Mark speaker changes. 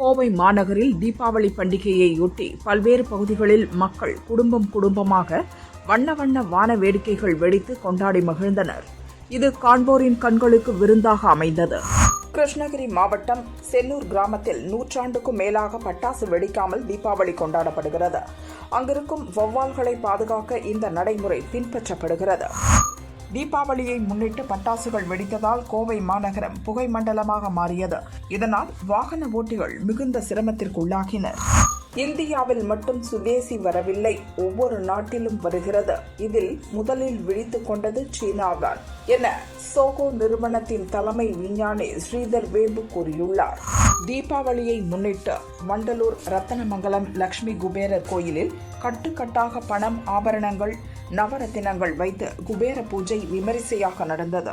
Speaker 1: கோவை மாநகரில் தீபாவளி பண்டிகையையொட்டி பல்வேறு பகுதிகளில் மக்கள் குடும்பமாக வண்ண வண்ண வான வேடிக்கைகள் வெடித்து கொண்டாடி மகிழ்ந்தனர். இது காண்போரின் கண்களுக்கு விருந்தாக அமைந்தது. கிருஷ்ணகிரி மாவட்டம் செல்லூர் கிராமத்தில் 100 ஆண்டுக்கும் மேலாக பட்டாசு வெடிக்காமல் தீபாவளி கொண்டாடப்படுகிறது. அங்கிருக்கும் வௌவால்களை பாதுகாக்க இந்த நடைமுறை பின்பற்றப்படுகிறது. தீபாவளியை முன்னிட்டு பட்டாசுகள் வெடித்ததால் கோவை மாநகரம் புகை மண்டலமாக மாறியது. இதனால் வாகன ஓட்டிகள் மிகுந்த சிரமத்திற்குள்ளாகினர். இந்தியாவில் மட்டும் சுதேசி வரவில்லை, ஒவ்வொரு நாட்டிலும் வருகிறது. இதில் முதலில் விழித்துக் கொண்டது சீனாதான் என சோகோ நிறுவனத்தின் தலைமை விஞ்ஞானி ஸ்ரீதர் வேம்பு கூறியுள்ளார். தீபாவளியை முன்னிட்டு வண்டலூர் ரத்தனமங்கலம் லட்சுமி குபேரர் கோயிலில் கட்டுக்கட்டாக பணம், ஆபரணங்கள், நவரத்தினங்கள் வைத்து குபேர பூஜை விமரிசையாக நடந்தது.